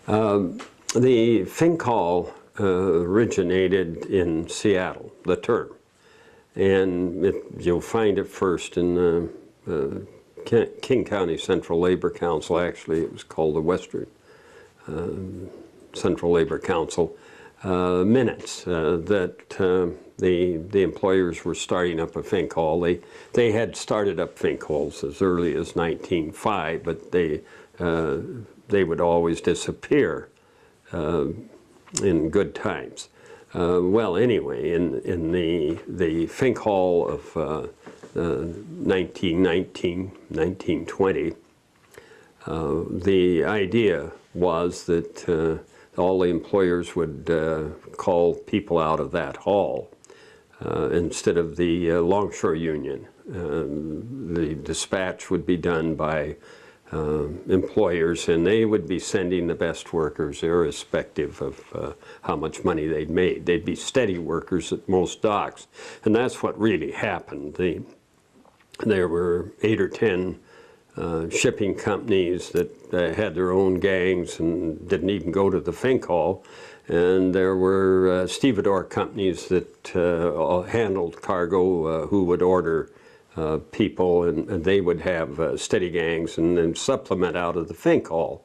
The Fink Hall originated in Seattle, the term. And you'll find it first in the King County Central Labor Council. Actually, it was called the Western Central Labor Council minutes that the employers were starting up a Fink Hall. They had started up Fink Halls as early as 1905, but they would always disappear in good times. Well, anyway, in the Fink Hall of 1919, 1920, the idea was that all the employers would call people out of that hall instead of the Longshore Union. The dispatch would be done by employers, and they would be sending the best workers irrespective of how much money they'd made. They'd be steady workers at most docks, and that's what really happened. There were 8 or 10 shipping companies that had their own gangs and didn't even go to the Fink Hall, and there were stevedore companies that handled cargo who would order people, and they would have steady gangs and then supplement out of the Fink Hall.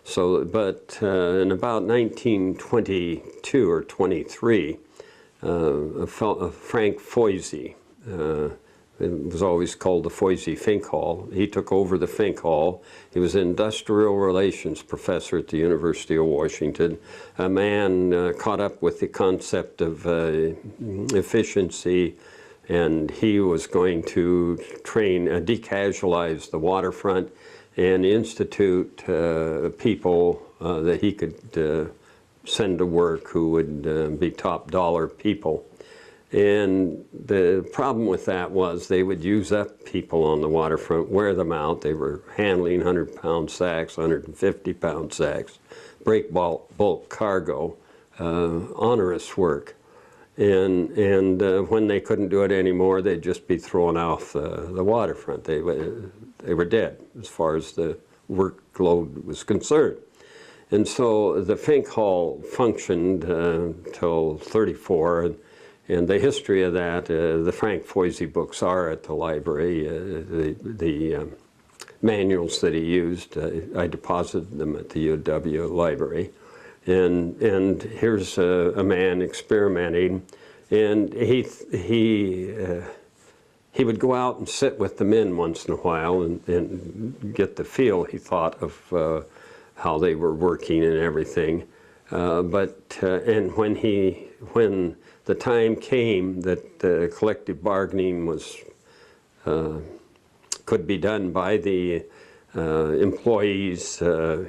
So, but in about 1922 or 23, Frank Foisey, it was always called the Foisey Fink Hall. He took over the Fink Hall. He was an industrial relations professor at the University of Washington, a man caught up with the concept of efficiency, and he was going to train, decasualize the waterfront and institute people that he could send to work who would be top dollar people. And the problem with that was they would use up people on the waterfront, wear them out. They were handling 100-pound sacks, 150-pound sacks, break bulk cargo, onerous work. And when they couldn't do it anymore, they'd just be thrown off the waterfront. They were dead as far as the workload was concerned. And so the Fink Hall functioned till '34, and the history of that, the Frank Foisey books are at the library. The manuals that he used, I deposited them at the UW library. And here's a man experimenting, and he would go out and sit with the men once in a while and get the feel, he thought, of how they were working and everything. And when the time came that collective bargaining was could be done by the employees,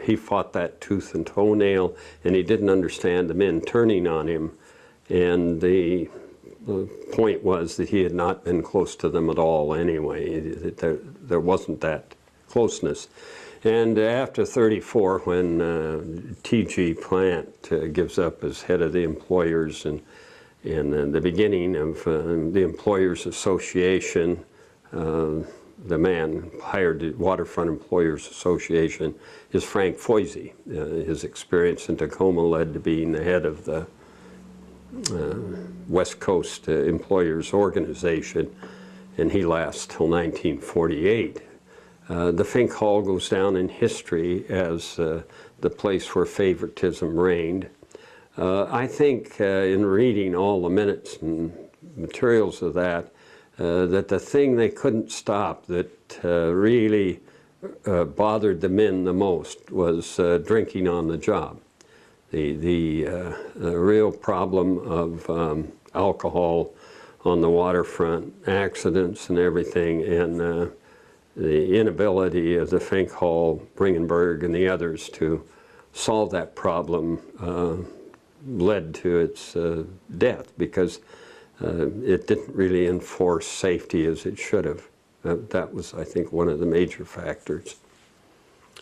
he fought that tooth and toenail, and he didn't understand the men turning on him. And the point was that he had not been close to them at all anyway. There wasn't that closeness. And after '34, when T.G. Plant gives up as head of the employers, and the beginning of the Employers Association, the man hired the Waterfront Employers Association is Frank Foisey. His experience in Tacoma led to being the head of the West Coast Employers Organization, and he lasts till 1948. The Fink Hall goes down in history as the place where favoritism reigned. I think in reading all the minutes and materials of that, that the thing they couldn't stop that really bothered the men the most was drinking on the job. The real problem of alcohol on the waterfront, accidents and everything, and the inability of the Fink Hall, Bringenberg, and the others to solve that problem led to its death, because it didn't really enforce safety as it should have. That was, I think, one of the major factors.